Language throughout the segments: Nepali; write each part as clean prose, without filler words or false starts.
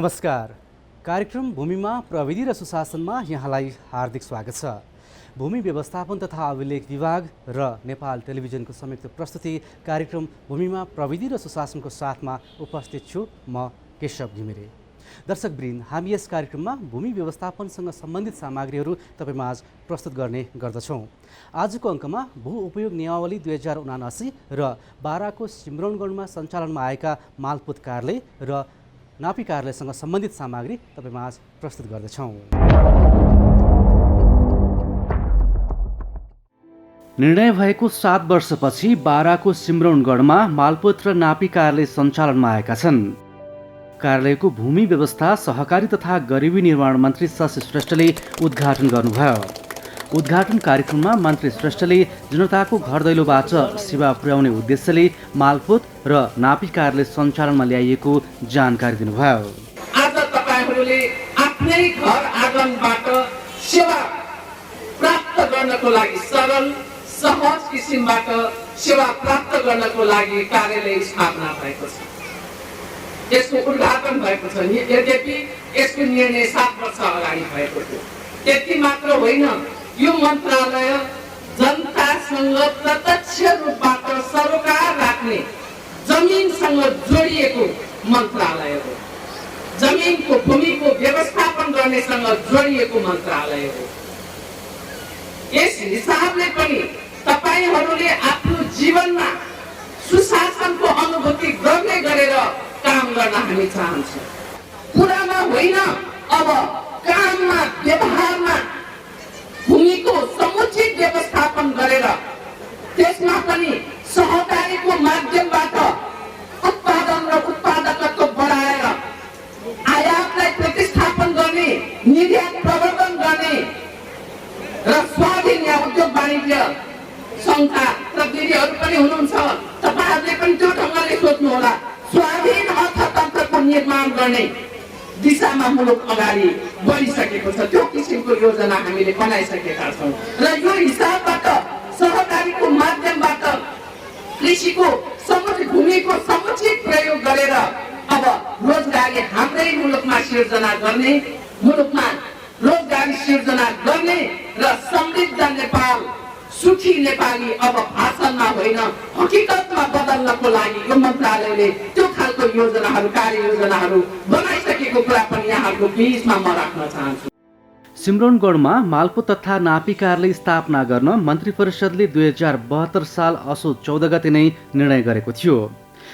नमस्कार। कार्यक्रम भूमिमा प्रविधि र सुशासनमा यहाँलाई हार्दिक स्वागत छ। भूमि व्यवस्थापन तथा अभिलेख विभाग र नेपाल टेलिभिजनको संयुक्त प्रस्तुति कार्यक्रम भूमिमा प्रविधि र सुशासनको साथमा उपस्थित छु म केशव घिमिरे। दर्शकवृन्द, हामी यस कार्यक्रममा भूमि व्यवस्थापनसँग सम्बन्धित सामग्रीहरू तपाईमाझ प्रस्तुत गर्ने गर्दछौँ। आजको अङ्कमा भू उपयोग नियमावली 2079 र बाराको सिम्रौनगढमा सञ्चालनमा आएका मालपोत कार्यालय र नापी कार्यालयसँग सम्बन्धित सामग्री तपाईमाझ प्रस्तुत गर्दछौँ। निर्णय भएको 7 वर्षपछि बाराको सिम्रौनगढमा मालपोत र नापी कार्यालय सञ्चालनमा आएका छन्। कार्यालयको भूमि व्यवस्था, सहकारी तथा गरिबी निर्माण मन्त्री शशि श्रेष्ठले उद्घाटन गर्नुभयो। उद्घाटन कार्यक्रममा मन्त्री श्रेष्ठले जनताको घर दैलोबाट सेवा पुर्याउने उद्देश्यले मालपोत र नापी कार्यालय सञ्चालनमा ल्याइएको जानकारी दिनुभयो। आज तपाईहरुले आफ्नै घर आँगनबाट सेवा प्राप्त गर्नको लागि सरल सहज किसिमबाट सेवा प्राप्त गर्नको लागि कार्यालय स्थापना भएको छ। यसको उद्घाटन भएको छ। यद्यपि यसको निर्णय 7 वर्ष अगाडि भएको थियो। त्यति मात्र होइन, यो मन्त्रालय जनतासँग प्रत्यक्ष रूपबाट सरोकार राख्ने, जमिनसँग जोडिएको मन्त्रालय हो। जमिनको भूमिको व्यवस्थापन गर्नेसँग जोडिएको मन्त्रालय हो। यस हिसाबले पनि तपाईहरुले आफ्नो जीवनमा सुशासनको अनुभूति गर्ने गरेर काम गर्न हामी चाहन्छौँ। कुरामा होइन, अब काममा, व्यवहारमा भूमिको समुचित व्यवस्थापन गरेर त्यसमा पनि सहकारीको माध्यमबाट उत्पादन र उत्पादकत्व बढाएर आयातलाई प्रतिस्थापन गर्ने, निर्यात प्रवर्धन गर्ने र स्वाधीन या उद्योग वाणिज्य संघका प्रतिनिधिहरू पनि हुनुहुन्छ। तपाईहरुले पनि त्यो ढङ्गले सोच्नु होला। स्वाधीन अर्थतन्त्रको निर्माण गर्ने दिशामा मुलुक अगाडि बढिसकेको छ। त्यो किसिमको योजना हामीले बनाइसकेका छौँ र यो हिसाबबाट सहकारीको माध्यमबाट कृषिको समुचित भूमिको समुचित प्रयोग गरेर अब रोजगारी हाम्रै मुलुकमा सिर्जना गर्ने, मुलुकमा रोजगारी सिर्जना गर्ने र समृद्ध नेपाल, सुखी नेपाली अब भाषणमा होइन हकीकतमा बदल्नको लागि यो मन्त्रालयले त्यो खालको योजनाहरू, कार्ययोजनाहरू बनाइसकेको कुरा पनि यहाँको बीचमा म राख्न चाहन्छु। सिम्रौनगढमा मालपोत तथा नापी कार्यालय स्थापना गर्न मन्त्री परिषदले 2072 साल असोज 14 गते नै निर्णय गरेको थियो।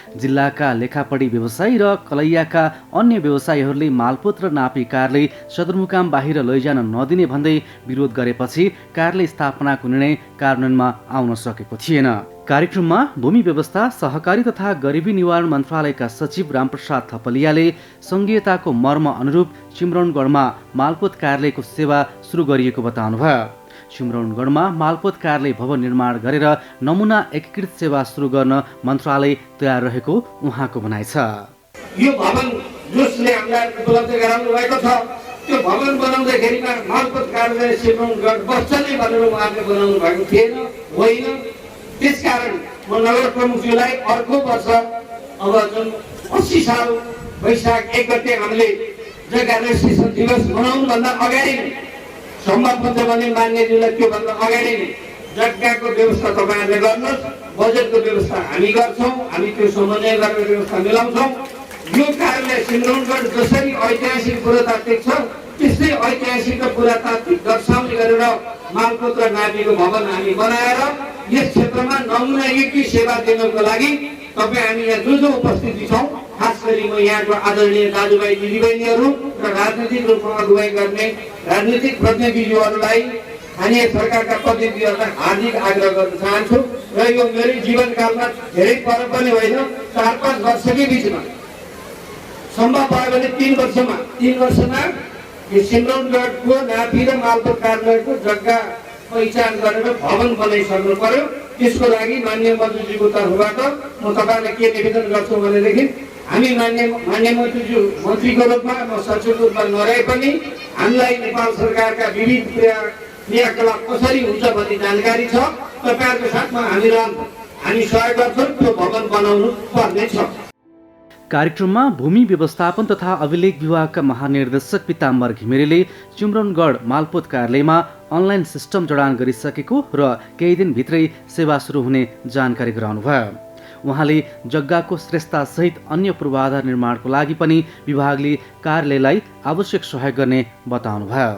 जिल्लाका लेखापढी व्यवसायी र कलैयाका अन्य व्यवसायीहरूले मालपोत र नापी कार्यालय सदरमुकाम बाहिर लैजान नदिने भन्दै विरोध गरेपछि कार्यालय स्थापनाको निर्णय कार्यान्वयनमा आउन सकेको थिएन। कार्यक्रममा भूमि व्यवस्था, सहकारी तथा गरिबी निवारण मन्त्रालयका सचिव रामप्रसाद थपलियाले संघीयताको मर्म अनुरूप सिम्रौनगढमा मालपोत कार्यालयको सेवा सुरु गरिएको बताउनुभयो। सिम्रौनगढमा मालपोत कार्यालय भवन निर्माण गरेर नमुना एकीकृत सेवा सुरु गर्न मन्त्रालय तयार रहेको उहाँको भनाइ छ। यो भवन जसले हामीलाई उपलब्ध गराउनु भएको छ, त्यो भवन बनाउँदाखेरिमा मालपोत कार्यालय सिम्रौनगढ बस्छ नै भनेर उहाँले बनाउनु भएको थिएन, होइन। त्यसकारण म नगर प्रमुखज्यूलाई अर्को वर्ष अब जुन 80 साल वैशाख 1 गते हामीले जग्गा रेजिस्ट्रेसन दिवस मनाउनुभन्दा अगाडि नै सम्भव हुन्छ भने मान्यज्यूलाई त्योभन्दा अगाडि नै जग्गाको व्यवस्था तपाईँहरूले गर्नुहोस्, बजेटको व्यवस्था हामी गर्छौँ, हामी त्यो समन्वय गरेर व्यवस्था मिलाउँछौँ। यो कार्यालय सिम्रौनगढ जसरी ऐतिहासिक पुरातात्विक छ त्यस्तै ऐतिहासिक र पुरातात्विक दर्शाउने गरेर मालपोत र नापीको भवन हामी बनाएर यस क्षेत्रमा नमुना युक्ति सेवा दिनको लागि तपाईँ हामी यहाँ जो उपस्थिति छौँ, खास गरी म यहाँको आदरणीय दाजुभाइ दिदीबहिनीहरू र राजनीतिक रूपमा अगुवाई गर्ने राजनीतिक प्रतिनिधिज्यूहरूलाई, स्थानीय सरकारका प्रतिनिधिहरूलाई हार्दिक आग्रह गर्न चाहन्छु। र यो मेरो जीवनकालमा धेरै पर पनि होइन, 4-5 वर्षकै बिचमा सम्भव भयो भने 3 वर्षमा यो सिम्रौनगढको नापी र मालपोत कार्यालयको जग्गा पहिचान गरेर भवन बनाइसक्नु पर्यो। त्यसको लागि माननीय मन्त्रीज्यूको तर्फबाट म तपाईँलाई के निवेदन गर्छु भनेदेखि हामी माननीय मन्त्रीको रूपमा, म सचिवको रूपमा नरहे पनि हामीलाई नेपाल सरकारका विविध क्रियाकलाप कसरी हुन्छ भन्ने जानकारी छ। तपाईँहरूको साथमा हामी सहयोग गर्छौँ, त्यो भवन बनाउनु पर्नेछ। कार्यक्रममा भूमि व्यवस्थापन तथा अभिलेख विभागका महानिर्देशक पिताम्बर घिमिरेले चिम्रनगढ मालपोत कार्यालयमा अनलाइन सिस्टम जडान गरिसकेको र केही दिनभित्रै सेवा सुरु हुने जानकारी गराउनुभयो। उहाँले जग्गाको श्रेष्ठतासहित अन्य पूर्वाधार निर्माणको लागि पनि विभागले कार्यालयलाई आवश्यक सहयोग गर्ने बताउनुभयो।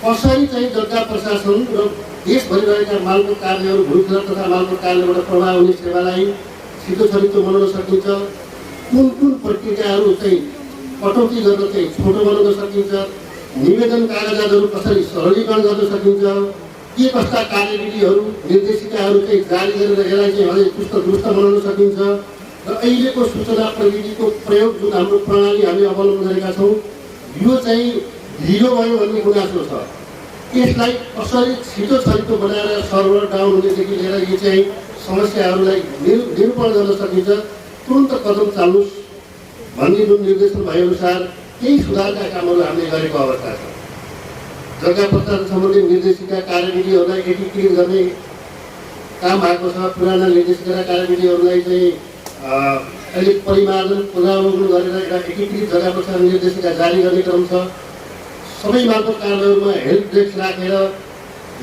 कसरी चाहिँ जग्गा प्रशासन र देशभरि रहेका मालपोत कार्यालयहरू भूमिखर तथा मालपोत कार्यालयबाट प्रभाव हुने सेवालाई छिटो छरितो बनाउन सकिन्छ, कुन कुन प्रक्रियाहरू चाहिँ कटौती गर्न चाहिँ छोटो बनाउन सकिन्छ, निवेदन कागजातहरू कसरी सरलीकरण गर्न सकिन्छ, के कस्ता कार्यविधिहरू निर्देशिकाहरू चाहिँ जारी गरेर यसलाई चाहिँ अझै चुस्त दुरुस्त बनाउन सकिन्छ र अहिलेको सूचना प्रविधिको प्रयोग जुन हाम्रो प्रणाली हामीले अवलम्बन गरेका छौँ यो चाहिँ ढिलो भयो भन्ने गुनासो छ। यसलाई कसरी छिटो छरितो बनाएर सर्भर डाउन हुनेदेखि लिएर यो चाहिँ समस्याहरूलाई निरूपण गर्न सकिन्छ, तुरन्त कदम चाल्नुहोस् भन्ने जुन निर्देशन भएअनुसार केही सुधारका कामहरू हामीले गरेको अवस्था छ। जग्गा प्रशासन सम्बन्धी निर्देशिका कार्यविधिहरूलाई एकीकृत गर्ने काम भएको छ। पुराना निर्देशिका कार्यविधिहरूलाई चाहिँ अहिले परिमार्जन पुनरावलोकन गरेर एउटा एकीकृत जग्गा प्रशासन निर्देशिका जारी गर्ने क्रम छ। सबै मालपोत कार्यालयहरूमा हेल्प डेस्क राखेर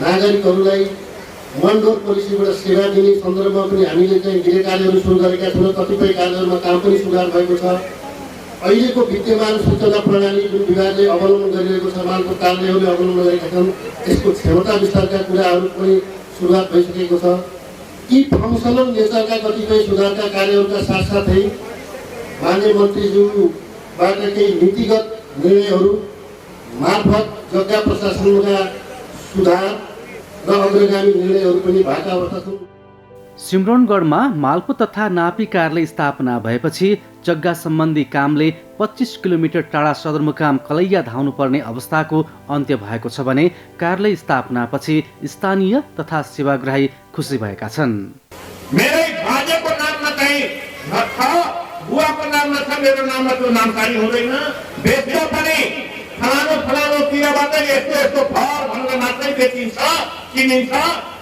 नागरिकहरूलाई मनडोर पोलिसीबाट सेवा दिने सन्दर्भमा पनि हामीले चाहिँ गृह कार्यहरू सुरु गरेका छौँ। कतिपय कार्यहरूमा काम पनि सुधार भएको छ। अहिलेको विद्यमान सूचना प्रणाली जुन विभागले अवलम्बन गरिरहेको छ, मालपोत कार्यालयहरूले अवलम्बन गरेका छन्, यसको क्षमता विस्तारका कुराहरू पनि सुरुवात भइसकेको छ। यी फङ्सनल नेचरका कतिपय सुधारका कार्यहरूका साथसाथै माननीय मन्त्रीज्यूबाट केही नीतिगत निर्णयहरू मार्फत जग्गा प्रशासनका सुधार र अग्रगामी निर्णयहरू पनि भएका अवस्था छन्। सिम्रौनगढमा मालपोत तथा नापी कार्यालय स्थापना भएपछि जग्गा सम्बन्धी कामले 25 किलोमिटर टाढा सदरमुकाम कलैया धाउनुपर्ने अवस्थाको अन्त्य भएको छ भने कार्यालय स्थापनापछि स्थानीय तथा सेवाग्राही खुसी भएका छन्। मेरै बाजेको नाममा चाहिँ छ, बुवाको नाममा छ, मेरो नाममा त्यो नामकारी हुँदैन। बेच्छ पनि फलानो तिरबाट यस्तो यस्तो फर भनेर मात्रै बेचिन्छ, किनिन्छ।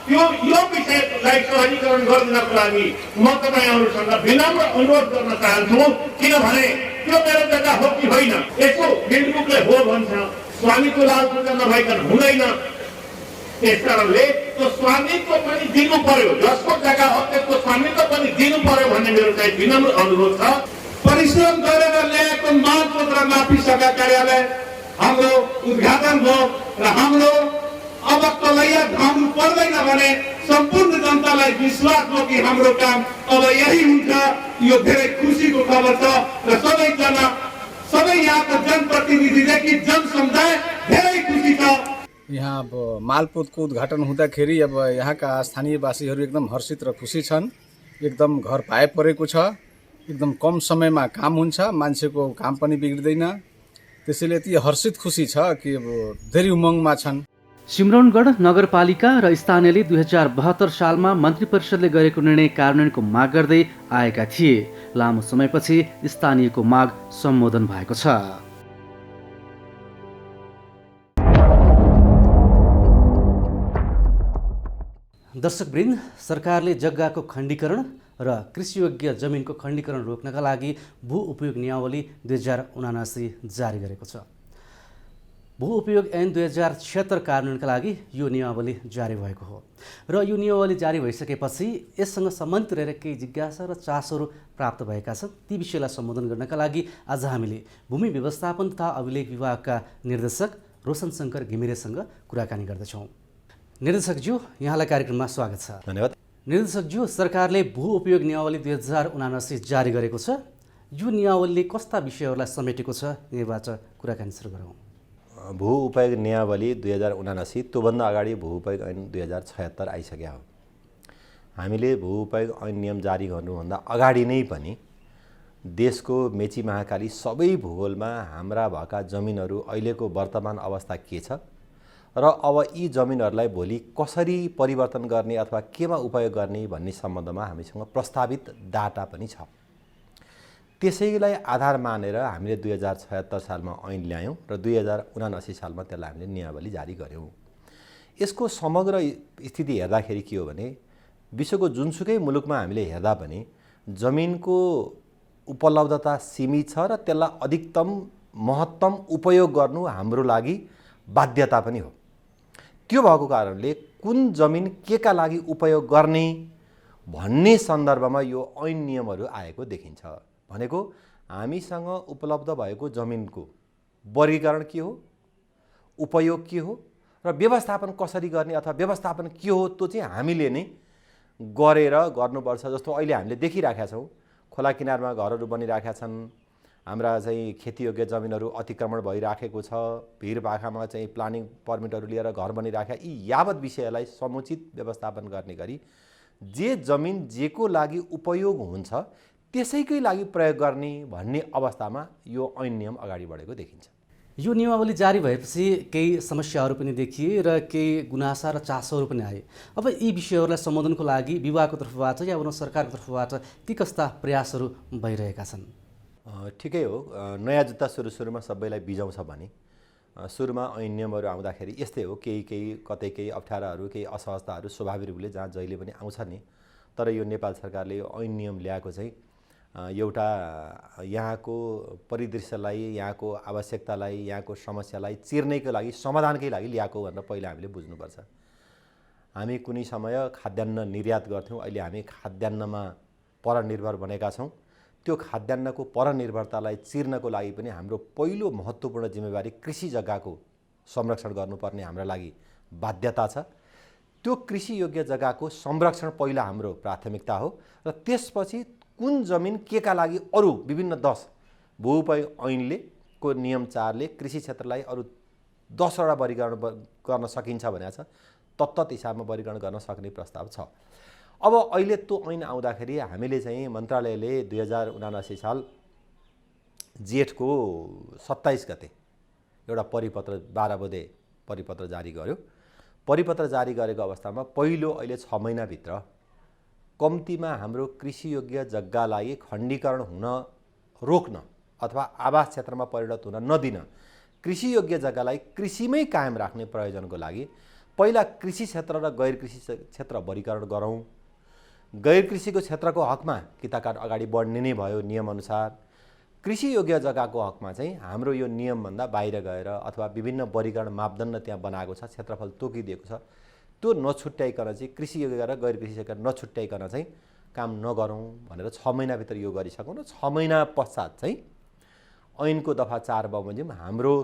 यो विषयलाई सहजीकरण गरिदिनको लागि म तपाईँहरूसँग विनम्र अनुरोध गर्न चाहन्छु। किनभने त्यो मेरो जग्गा हो कि होइन, यसो बिल्डुकले हो भन्छ, स्वामीको लालपुजा नभइकन हुँदैन। त्यस कारणले त्यो स्वामित्व पनि दिनु पर्यो, जसको जग्गा हो त्यसको स्वामित्व पनि दिनु पर्यो भन्ने मेरो चाहिँ विनम्र अनुरोध छ। परिश्रम गरेर ल्याएको मालपोत र नापी सभा कार्यालय हाम्रो उद्घाटन भयो र हाम्रो अब कलैया धाउनु पर्दैन भने सम्पूर्ण जनतालाई विश्वास हो कि हाम्रो काम अब यही हुन्छ। यो धेरै खुसीको खबर छ र सबैजना, सबै यहाँको जनप्रतिनिधिदेखि जनसमुदाय धेरै खुसी छ। यहाँ अब मालपोतको उद्घाटन हुँदाखेरि अब यहाँका स्थानीयवासीहरू एकदम हर्षित र खुसी छन्। एकदम घर पाए परेको छ, एकदम कम समयमा काम हुन्छ, मान्छेको काम पनि बिग्रिँदैन। त्यसैले यति हर्षित खुसी छ कि अब धेरै उमङ्गमा छन्। सिम्रौनगढ नगरपालिका र स्थानीयले 2072 सालमा मन्त्री परिषदले गरेको निर्णय कार्यान्वयनको माग गर्दै आएका थिए। लामो समयपछि स्थानीयको माग सम्बोधन भएको छ। दर्शकवृन्द, सरकारले जग्गाको खण्डीकरण र कृषियोग्य जमिनको खण्डीकरण रोक्नका लागि भू उपयोग नियमावली 2079 जारी गरेको छ। भू उपयोग ऐन 2076 कार्यान्वयनका लागि यो नियमावली जारी भएको हो र यो नियमावली जारी भइसकेपछि यससँग सम्बन्धित रहेर केही जिज्ञासा र चासोहरू प्राप्त भएका छन्। ती विषयलाई सम्बोधन गर्नका लागि आज हामीले भूमि व्यवस्थापन तथा अभिलेख विभागका निर्देशक रोशन शङ्कर घिमिरेसँग कुराकानी गर्दछौँ। निर्देशकज्यू, यहाँलाई कार्यक्रममा स्वागत छ। धन्यवाद। निर्देशकज्यू, सरकारले भू उपयोग नियमावली 2079 जारी गरेको छ। यो नियमावलीले कस्ता विषयहरूलाई समेटेको छ, यहीबाट कुराकानी सुरु गरौँ। भू उपयोग नियमावली 2079, त्योभन्दा अगाडि भू उपयोग ऐन 2076 आइसक्यो हो। हामीले भू उपयोग ऐन नियम जारी गर्नुभन्दा अगाडि नै पनि देशको मेची महाकाली सबै भूगोलमा हाम्रा भएका जमिनहरू अहिलेको वर्तमान अवस्था के छ र अब यी जमिनहरूलाई भोलि कसरी परिवर्तन गर्ने अथवा केमा उपयोग गर्ने भन्ने सम्बन्धमा हामीसँग प्रस्तावित डाटा पनि छ। त्यसैलाई आधार मानेर हामीले 2076 सालमा ऐन ल्यायौँ र 2079 सालमा त्यसलाई हामीले नियमावली जारी गऱ्यौँ। यसको समग्र स्थिति हेर्दाखेरि के हो भने विश्वको जुनसुकै मुलुकमा हामीले हेर्दा पनि जमिनको उपलब्धता सीमित छ र त्यसलाई अधिकतम महत्तम उपयोग गर्नु हाम्रो लागि बाध्यता पनि हो। त्यो भएको कारणले कुन जमिन केका लागि उपयोग गर्ने भन्ने सन्दर्भमा यो ऐन नियमहरू आएको देखिन्छ। भनेको हामीसँग उपलब्ध भएको जमिनको वर्गीकरण के हो, उपयोग के हो र व्यवस्थापन कसरी गर्ने अथवा व्यवस्थापन के हो त्यो चाहिँ हामीले नै गरेर गर्नुपर्छ। जस्तो अहिले हामीले देखिराखेका छौँ, खोला किनारमा घरहरू बनिराखेका छन्, हाम्रा चाहिँ खेतीयोग्य जमिनहरू अतिक्रमण भइराखेको छ, भिरपाखामा चाहिँ प्लानिङ पर्मिटहरू लिएर घर बनिराखेका, यी यावत विषयलाई समुचित व्यवस्थापन गर्ने गरी जे जमिन जेको लागि उपयोग हुन्छ त्यसैकै लागि प्रयोग गर्ने भन्ने अवस्थामा यो ऐन नियम अगाडि बढेको देखिन्छ। यो नियमावली जारी भएपछि केही समस्याहरू पनि देखिए र केही गुनासा र चासोहरू पनि आए। अब यी विषयहरूलाई सम्बोधनको लागि विभागको तर्फबाट या सरकारको तर्फबाट के कस्ता प्रयासहरू भइरहेका छन्? ठिकै हो, नयाँ जुत्ता सुरुमा सबैलाई बिजाउँछ भने सुरुमा ऐन नियमहरू आउँदाखेरि यस्तै हो, केही कतै केही अप्ठ्याराहरू, केही असहजताहरू स्वाभाविक रूपले जहाँ जहिले पनि आउँछ नि। तर यो नेपाल सरकारले यो ऐन नियम ल्याएको चाहिँ एउटा यहाँको परिदृश्यलाई, यहाँको आवश्यकतालाई, यहाँको समस्यालाई चिर्नैको लागि, समाधानकै लागि ल्याएको भनेर पहिला हामीले बुझ्नुपर्छ। हामी कुनै समय खाद्यान्न निर्यात गर्थ्यौँ, अहिले हामी खाद्यान्नमा परनिर्भर बनेका छौँ। त्यो खाद्यान्नको परनिर्भरतालाई चिर्नको लागि पनि हाम्रो पहिलो महत्त्वपूर्ण जिम्मेवारी कृषि जग्गाको संरक्षण गर्नुपर्ने हाम्रो लागि बाध्यता छ। त्यो कृषि योग्य जग्गाको संरक्षण पहिला हाम्रो प्राथमिकता हो र त्यसपछि कुन जमिन केका लागि अरू विभिन्न 10 भूउपयोग ऐनले को नियम 4ले कृषि क्षेत्रलाई अरू 10 वटा वर्गीकरण गर्न सकिन्छ भनेको छ। तत्त हिसाबमा वर्गीकरण गर्न सक्ने प्रस्ताव छ। अब अहिले त्यो ऐन आउँदाखेरि हामीले चाहिँ मन्त्रालयले 2079 साल जेठको 27 गते एउटा परिपत्र 12 बुँदे परिपत्र जारी गर्यो। परिपत्र जारी गरेको अवस्थामा पहिलो अहिले 6 महिनाभित्र कम्तीमा हाम्रो कृषि योग्य जग्गालाई खण्डीकरण हुन रोक्न अथवा आवास क्षेत्रमा परिणत हुन नदिन कृषि योग्य जग्गालाई कृषिमै कायम राख्ने प्रयोजनको लागि पहिला कृषि क्षेत्र र गैर कृषि क्षेत्र वर्गीकरण गरौँ। गैर कृषिको क्षेत्रको हकमा किताकाट अगाडि बढ्ने नै भयो नियमअनुसार। कृषि योग्य जग्गाको हकमा चाहिँ हाम्रो यो नियमभन्दा बाहिर गएर अथवा विभिन्न वर्गीकरण मापदण्ड त्यहाँ बनाएको छ, क्षेत्रफल तोकिदिएको छ, त्यो नछुट्याइकन चाहिँ कृषि योग्य र गैर कृषि योग्य नछुट्याइकन चाहिँ काम नगरौँ भनेर 6 महिनाभित्र यो गरिसकौँ र 6 महिना पश्चात चाहिँ ऐनको दफा 4 बमोजिम हाम्रो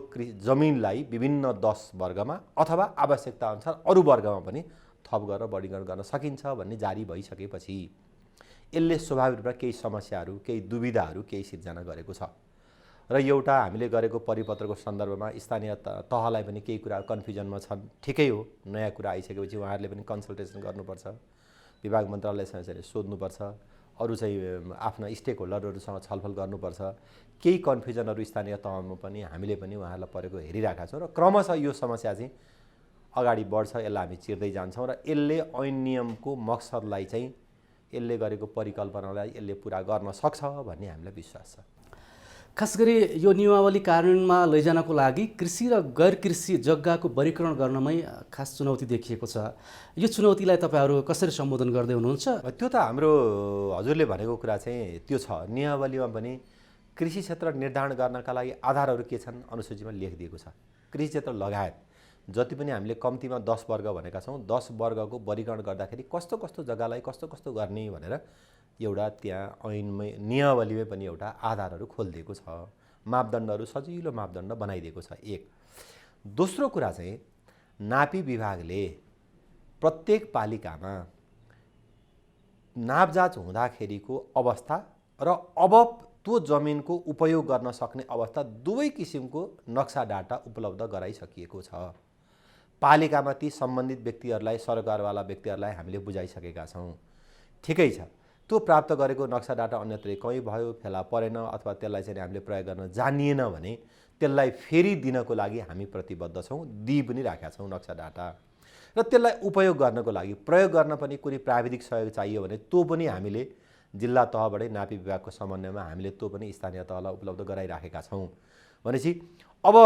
जमिनलाई विभिन्न 10 वर्गमा अथवा आवश्यकता अनुसार अरू वर्गमा पनि थप गरेर वर्गीकरण गर्न सकिन्छ भन्ने जारी भइसकेपछि यसले स्वाभाविक रूपमा केही समस्याहरू, केही दुविधाहरू केही सिर्जना गरेको छ र एउटा हामीले गरेको परिपत्रको सन्दर्भमा स्थानीय तहलाई पनि केही कुरा कन्फ्युजनमा छन्। ठिकै हो, नयाँ कुरा आइसकेपछि उहाँहरूले पनि कन्सल्टेसन गर्नुपर्छ, विभाग मन्त्रालयसँग सोध्नुपर्छ, अरू चाहिँ आफ्ना स्टेक होल्डरहरूसँग छलफल गर्नुपर्छ। केही कन्फ्युजनहरू स्थानीय तहमा पनि हामीले पनि उहाँहरूलाई परेको हेरिरहेका छौँ र क्रमशः यो समस्या चाहिँ अगाडि बढ्छ, यसलाई हामी चिर्दै जान्छौँ र यसले ऐन नियमको मकसदलाई चाहिँ यसले गरेको परिकल्पनालाई यसले पुरा गर्न सक्छ भन्ने हामीलाई विश्वास छ। खास गरी यो नियमावली कार्यान्वयनमा लैजानको लागि कृषि र गैर कृषि जग्गाको वर्गीकरण गर्नमै खास चुनौती देखिएको छ। यो चुनौतीलाई तपाईँहरू कसरी सम्बोधन गर्दै हुनुहुन्छ? त्यो त हाम्रो हजुरले भनेको कुरा चाहिँ त्यो छ। नियमावलीमा पनि कृषि क्षेत्र निर्धारण गर्नका लागि आधारहरू के छन् अनुसूचीमा लेखिदिएको छ। कृषि क्षेत्र लगायत जति पनि हामीले कम्तीमा 10 वर्ग भनेका छौँ, 10 वर्गको वर्गीकरण गर्दाखेरि कस्तो कस्तो जग्गालाई कस्तो कस्तो गर्ने भनेर एउटा त्यहाँ ऐनमै नियमावलीमै पनि एउटा आधारहरू खोलिदिएको छ, मापदण्डहरू सजिलो मापदण्ड बनाइदिएको छ। एक दोस्रो कुरा चाहिँ नापी विभागले प्रत्येक पालिकामा नापजाँच हुँदाखेरिको अवस्था र अब त्यो जमिनको उपयोग गर्न सक्ने अवस्था दुवै किसिमको नक्सा डाटा उपलब्ध गराइसकिएको छ। पालिकामा ती सम्बन्धित व्यक्तिहरूलाई, सरकारवाला व्यक्तिहरूलाई हामीले बुझाइसकेका छौँ। ठिकै छ, त्यो प्राप्त गरेको नक्सा डाटा अन्यत्र कहीँ भयो, फेला परेन अथवा त्यसलाई चाहिँ हामीले प्रयोग गर्न जानिएन भने त्यसलाई फेरि दिनको लागि हामी प्रतिबद्ध छौँ, दिइ पनि राखेका छौँ नक्सा डाटा। र त्यसलाई उपयोग गर्नको लागि प्रयोग गर्न पनि कुनै प्राविधिक सहयोग चाहियो भने त्यो पनि हामीले जिल्ला तहबाटै नापी विभागको समन्वयमा हामीले त्यो पनि स्थानीय तहलाई उपलब्ध गराइराखेका छौँ। भनेपछि अब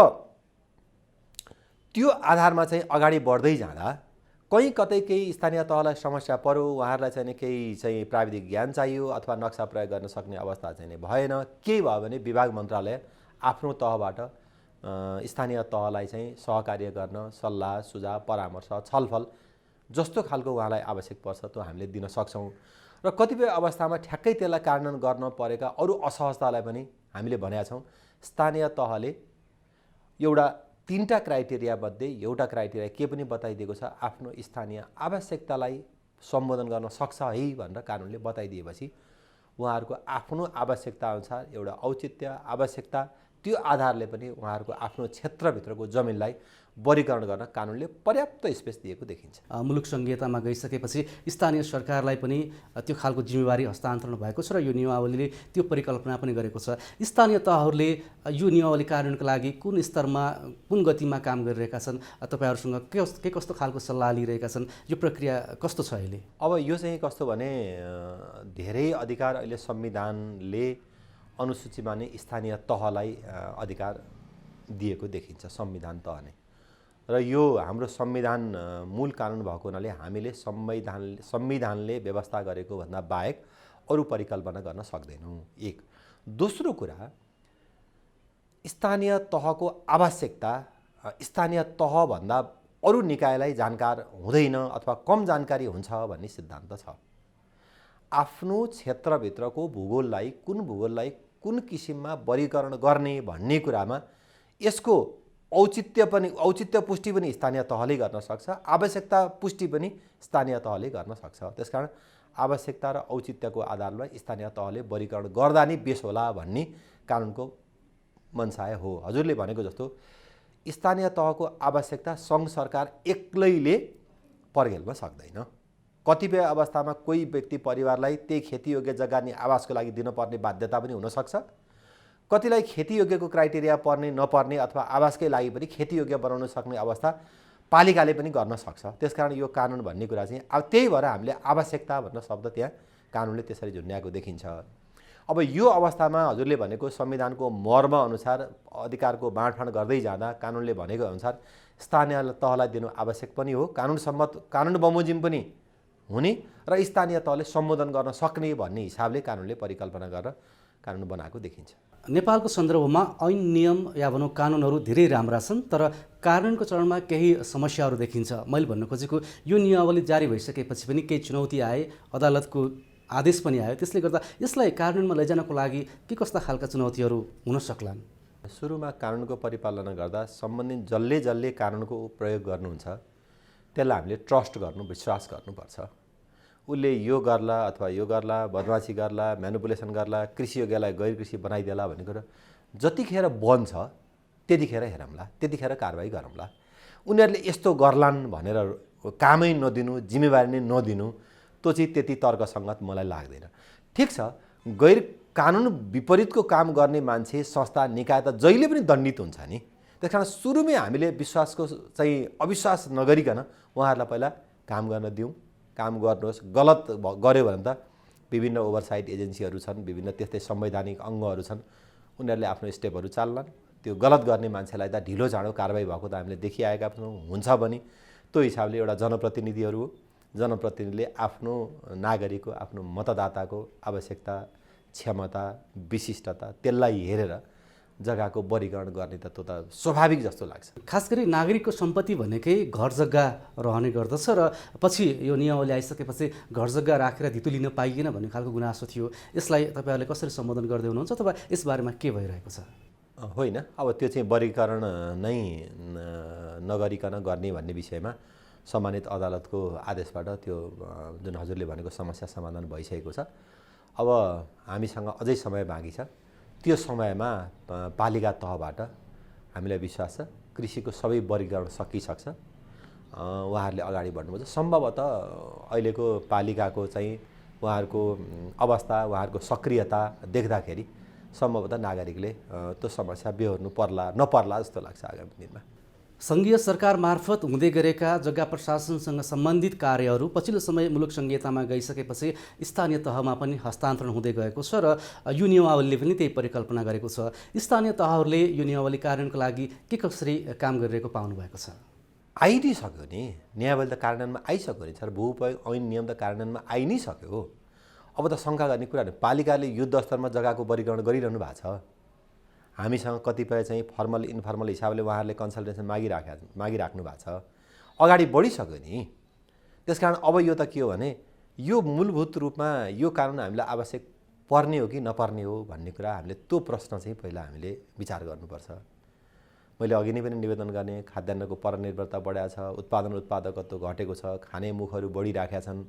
त्यो आधारमा चाहिँ अगाडि बढ्दै जाँदा कहीँ कतै केही स्थानीय तहलाई समस्या पर्यो, उहाँहरूलाई चाहिँ केही चाहिँ प्राविधिक ज्ञान चाहियो अथवा नक्सा प्रयोग गर्न सक्ने अवस्था चाहिँ भएन, केही भयो भने विभाग मन्त्रालय आफ्नो तहबाट स्थानीय तहलाई चाहिँ सहकार्य गर्न सल्लाह सुझाव परामर्श छलफल जस्तो खालको उहाँलाई आवश्यक पर्छ त्यो हामीले दिन सक्छौँ। र कतिपय अवस्थामा ठ्याक्कै त्यसलाई कार्यान्वयन गर्न परेका अरू असहजतालाई पनि हामीले भनेका छौँ। स्थानीय तहले एउटा 3टा क्राइटेरियामध्ये एउटा क्राइटेरिया के पनि बताइदिएको छ, आफ्नो स्थानीय आवश्यकतालाई सम्बोधन गर्न सक्छ है भनेर कानुनले बताइदिएपछि उहाँहरूको आफ्नो आवश्यकता अनुसार एउटा औचित्य आवश्यकता त्यो आधारले पनि उहाँहरूको आफ्नो क्षेत्रभित्रको जमिनलाई वर्गीकरण गर्न कानुनले पर्याप्त स्पेस दिएको देखिन्छ। मुलुक सङ्घीयतामा गइसकेपछि स्थानीय सरकारलाई पनि त्यो खालको जिम्मेवारी हस्तान्तरण भएको छ र यो नियमावलीले त्यो परिकल्पना पनि गरेको छ। स्थानीय तहहरूले यो नियमावली कार्यान्वयनको लागि कुन स्तरमा कुन गतिमा काम गरिरहेका छन्, तपाईँहरूसँग के कस्तो खालको सल्लाह लिइरहेका छन्, यो प्रक्रिया कस्तो छ अहिले? अब यो चाहिँ कस्तो भने धेरै अधिकार अहिले संविधानले अनुसूचीमा नै स्थानीय तहलाई अधिकार दिएको देखिन्छ, संविधान तह नै। र यो हाम्रो संविधान मूल कानुन भएको हुनाले हामीले संविधानले व्यवस्था गरेको भन्दा बाहेक अरू परिकल्पना गर्न सक्दैनौँ। एक। दोस्रो कुरा, स्थानीय तहको आवश्यकता स्थानीय तहभन्दा अरू निकायलाई जानकार हुँदैन अथवा कम जानकारी हुन्छ भन्ने सिद्धान्त छ। आफ्नो क्षेत्रभित्रको भूगोललाई कुन किसिममा वर्गीकरण गर्ने भन्ने कुरामा यसको औचित्य पुष्टि पनि स्थानीय तहले गर्न सक्छ, आवश्यकता पुष्टि पनि स्थानीय तहले गर्न सक्छ। त्यसकारण आवश्यकता र औचित्यको आधारमा स्थानीय तहले वर्गीकरण गर्दा नै बेस होला भन्ने कानुनको मनसाय हो। हजुरले भनेको जस्तो स्थानीय तहको आवश्यकता सङ्घ सरकार एक्लैले पर्गेल्न सक्दैन। कतिपय अवस्थामा कोही व्यक्ति परिवारलाई त्यही खेतीयोग्य जग्गा अनि आवासको लागि दिनुपर्ने बाध्यता पनि हुनसक्छ। कतिलाई खेतीयोग्यको क्राइटेरिया पर्ने नपर्ने अथवा आवासकै लागि पनि खेतीयोग्य बनाउन सक्ने अवस्था पालिकाले पनि गर्न सक्छ। त्यसकारण यो कानुन भन्ने कुरा चाहिँ अब त्यही भएर हामीले आवश्यकता भन्ने शब्द त्यहाँ कानुनले त्यसरी झुन्ड्याएको देखिन्छ। अब यो अवस्थामा हजुरले भनेको संविधानको मर्म अनुसार अधिकारको बाँडफाँड गर्दै जाँदा कानुनले भनेको अनुसार स्थानीय तहलाई दिनु आवश्यक पनि हो, कानुन बमोजिम पनि हुने र स्थानीय तहले सम्बोधन गर्न सक्ने भन्ने हिसाबले कानुनले परिकल्पना गरेर कानुन बनाएको देखिन्छ। नेपालको सन्दर्भमा ऐन नियम या भनौँ कानुनहरू धेरै राम्रा छन्, तर कार्यान्वयनको चरणमा केही समस्याहरू देखिन्छ। मैले भन्नु खोजेको यो नियमावली जारी भइसकेपछि पनि केही चुनौती आए, अदालतको आदेश पनि आयो, त्यसले गर्दा यसलाई कार्यान्वयनमा लैजानको लागि के कस्ता खालका चुनौतीहरू हुन सक्लान्? सुरुमा कानुनको परिपालना गर्दा सम्बन्धित जसले कानुनको प्रयोग गर्नुहुन्छ त्यसलाई हामीले ट्रस्ट गर्नु, विश्वास गर्नुपर्छ। उसले यो गर्ला अथवा यो गर्ला, बदमासी गर्ला, म्यानिपुलेसन गर्ला, कृषि योग्यलाई गैर कृषि बनाइदिएला भन्ने कुरो जतिखेर बन्छ त्यतिखेर हेरौँला, त्यतिखेर कारबाही गरौँला। उनीहरूले यस्तो गर्लान् भनेर कामै नदिनु, जिम्मेवारी नै नदिनु, त्यो चाहिँ त्यति तर्कसङ्गत मलाई लाग्दैन। ठिक छ, गैर कानुन विपरीतको काम गर्ने मान्छे, संस्था, निकाय त जहिले पनि दण्डित हुन्छ नि। त्यस कारण सुरुमै हामीले विश्वासको चाहिँ अविश्वास नगरिकन उहाँहरूलाई पहिला काम गर्न दिउँ, काम गर्नुहोस्। गलत गर्यो भने त विभिन्न ओभरसाइट एजेन्सीहरू छन्, विभिन्न त्यस्तै संवैधानिक अङ्गहरू छन्, उनीहरूले आफ्नो स्टेपहरू चाल्लान्। त्यो गलत गर्ने मान्छेलाई त ढिलो चाँडो कारबाही भएको त हामीले देखिआएका छौँ, हुन्छ पनि। त्यो हिसाबले एउटा जनप्रतिनिधिहरू हो, जनप्रतिनिधिले आफ्नो नागरिकको, आफ्नो मतदाताको आवश्यकता, क्षमता, विशिष्टता त्यसलाई हेरेर जग्गाको वर्गीकरण गर्ने त त्यो त स्वाभाविक जस्तो लाग्छ। खास गरी नागरिकको सम्पत्ति भनेकै घर जग्गा रहने गर्दछ र पछि यो नियमावली आइसकेपछि घर जग्गा राखेर धितो लिन पाइएन भन्ने खालको गुनासो थियो। यसलाई तपाईँहरूले कसरी सम्बोधन गर्दै हुनुहुन्छ अथवा यसबारेमा के भइरहेको छ? होइन, अब त्यो चाहिँ वर्गीकरण नै नगरिकन गर्ने भन्ने विषयमा सम्मानित अदालतको आदेशबाट त्यो जुन हजुरले भनेको समस्या समाधान भइसकेको छ। अब हामीसँग अझै समय बाँकी छ। त्यो समयमा पालिका तहबाट हामीलाई विश्वास छ कृषिको सबै वर्गीकरण सकिसक्छ। उहाँहरूले अगाडि बढ्नुपर्छ। सम्भवतः अहिलेको पालिकाको चाहिँ उहाँहरूको अवस्था, उहाँहरूको सक्रियता देख्दाखेरि सम्भवतः नागरिकले त्यो समस्या बेहोर्नु पर्ला नपर्ला जस्तो लाग्छ आगामी दिनमा। सङ्घीय सरकार मार्फत हुँदै गरेका जग्गा प्रशासनसँग सम्बन्धित कार्यहरू पछिल्लो समय मुलुक सङ्घीयतामा गइसकेपछि स्थानीय तहमा पनि हस्तान्तरण हुँदै गएको छ र यो नियमावलीले पनि त्यही परिकल्पना गरेको छ। स्थानीय तहहरूले यो नियमावली कार्यान्वयनको लागि के कसरी काम गरिरहेको पाउनु भएको छ? आइ नै सक्यो नि, नियमावली त कार्यान्वयनमा आइसक्यो नि सर, भू उपयोग ऐन नियम त कार्यान्वयनमा आइ नै सक्यो। अब त शङ्का गर्ने कुरा नि, पालिकाले युद्ध स्तरमा जग्गाको वर्गीकरण गरिरहनु भएको छ। हामीसँग कतिपय चाहिँ फर्मल इन्फर्मल हिसाबले उहाँहरूले कन्सल्टेसन मागिराख्नु भएको छ, अगाडि बढिसक्यो नि। त्यसकारण अब यो त के हो भने यो मूलभूत रूपमा यो कानुन हामीलाई आवश्यक पर्ने हो कि नपर्ने हो भन्ने कुरा हामीले त्यो प्रश्न चाहिँ पहिला हामीले विचार गर्नुपर्छ। मैले अघि नै पनि निवेदन गर्ने, खाद्यान्नको परनिर्भरता बढाएको छ, उत्पादकत्व घटेको छ, खाने मुखहरू बढिराखेका छन्।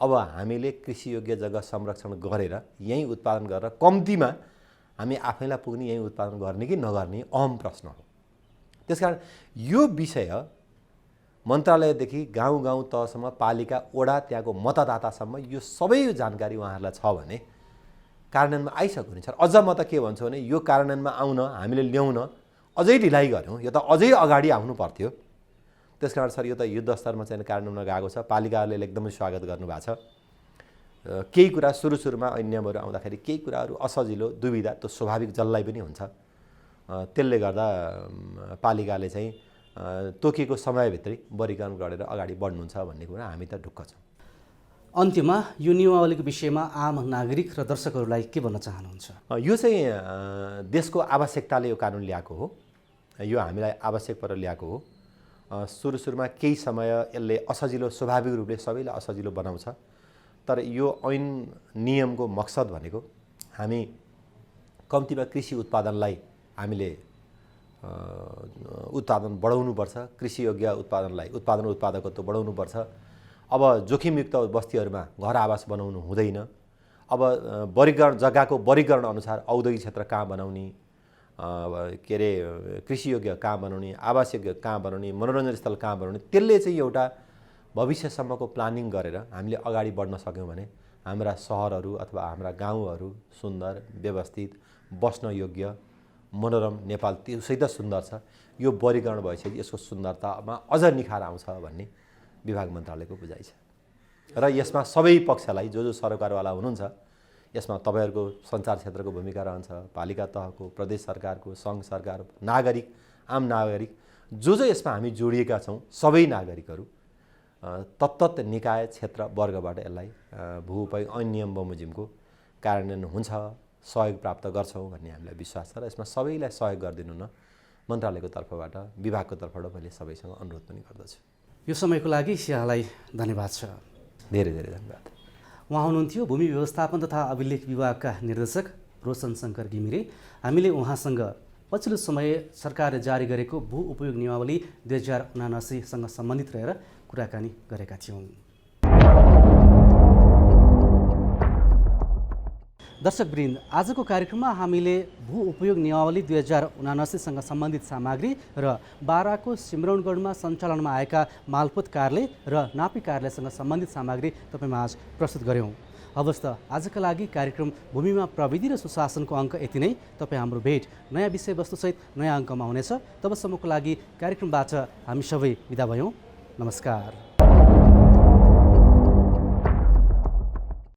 अब हामीले कृषियोग्य जग्गा संरक्षण गरेर यहीँ उत्पादन गरेर कम्तीमा हामी आफैलाई पुग्ने यहीँ उत्पादन गर्ने कि नगर्ने अहम प्रश्न हो। त्यसकारण यो विषय मन्त्रालयदेखि गाउँ तहसम्म, पालिका, वडा, त्यहाँको मतदातासम्म यो सबै जानकारी उहाँहरूलाई छ भने कार्यान्वयनमा आइसक्यो नि सर। अझ म त के भन्छु भने यो कार्यान्वयनमा आउन, हामीले ल्याउन अझै ढिलाइ गऱ्यौँ, यो त अझै अगाडि आउनु पर्थ्यो। त्यसकारण सर यो त युद्ध स्तरमा चाहिँ कार्यान्वयनमा गएको छ, पालिकाहरूले एकदमै स्वागत गर्नुभएको छ। केही कुरा सुरुमा ऐन नियमहरू आउँदाखेरि केही कुराहरू असजिलो, दुविधा त्यो स्वाभाविक जसलाई पनि हुन्छ। त्यसले गर्दा पालिकाले चाहिँ तोकिएको समयभित्रै वर्गीकरण गरेर अगाडि बढ्नुहुन्छ भन्ने कुरा हामी त ढुक्क छौँ। अन्त्यमा यो नियमावलीको विषयमा आम नागरिक र दर्शकहरूलाई के भन्न चाहनुहुन्छ? यो चाहिँ देशको आवश्यकताले यो कानुन ल्याएको हो, यो हामीलाई आवश्यक परेर ल्याएको हो। सुरुमा केही समय यसले असजिलो, स्वाभाविक रूपले सबैलाई असजिलो बनाउँछ, तर यो ऐन नियमको मकसद भनेको हामी कम्तीमा कृषि उत्पादनलाई हामीले उत्पादन बढाउनुपर्छ, कृषियोग्य उत्पादकत्व बढाउनुपर्छ। अब जोखिमयुक्त बस्तीहरूमा घर आवास बनाउनु हुँदैन। अब जग्गाको वर्गीकरण अनुसार औद्योगिक क्षेत्र कहाँ बनाउने, के अरे कृषियोग्य कहाँ बनाउने, आवासयोग्य कहाँ बनाउने, मनोरञ्जन स्थल कहाँ बनाउने, त्यसले चाहिँ एउटा भविष्यसम्मको प्लानिङ गरेर हामीले अगाडि बढ्न सक्यौँ भने हाम्रा सहरहरू अथवा हाम्रा गाउँहरू सुन्दर, व्यवस्थित, बस्न योग्य, मनोरम, नेपाल त्यसै त सुन्दर छ। यो वर्गीकरण भएपछि यसको सुन्दरतामा अझ निखार आउँछ भन्ने विभाग मन्त्रालयको बुझाइ छ। र यसमा सबै पक्षलाई जो सरकारवाला हुनुहुन्छ, यसमा तपाईँहरूको सञ्चार क्षेत्रको भूमिका रहन्छ, पालिका तहको, प्रदेश सरकारको, सङ्घ सरकार, नागरिक, आम नागरिक जो यसमा हामी जोडिएका छौँ, सबै नागरिकहरू तत्त निकाय क्षेत्र वर्गबाट यसलाई भू उपयोग ऐन नियम बमोजिमको कार्यान्वयन हुन्छ, सहयोग प्राप्त गर्छौँ भन्ने हामीलाई विश्वास छ। र यसमा सबैलाई सहयोग गरिदिनु न मन्त्रालयको तर्फबाट, विभागको तर्फबाट मैले सबैसँग अनुरोध पनि गर्दछु। यो समयको लागि यहाँलाई धन्यवाद छ। धेरै धेरै धन्यवाद। उहाँ हुनुहुन्थ्यो भूमि व्यवस्थापन तथा अभिलेख विभागका निर्देशक रोशन शङ्कर घिमिरे। हामीले उहाँसँग पछिल्लो समय सरकारले जारी गरेको भू उपयोग नियमावली 2079सँग सम्बन्धित रहेर कुराकानी गरेका थियौँ। दर्शकवृन्द, आजको कार्यक्रममा हामीले भू उपयोग नियमावली 2079सँग सम्बन्धित सामग्री र बाराको सिमरौनगढमा सञ्चालनमा आएका मालपोत कार्यालय र नापी कार्यालयसँग सम्बन्धित सामग्री तपाईँमाझ प्रस्तुत गऱ्यौँ। हवस् त आजका लागि कार्यक्रम भूमिमा प्रविधि र सुशासनको अङ्क यति नै। तपाईँ हाम्रो भेट नयाँ विषयवस्तुसहित नयाँ अङ्कमा हुनेछ। तबसम्मको लागि कार्यक्रमबाट हामी सबै बिदा भयौँ। नमस्कार।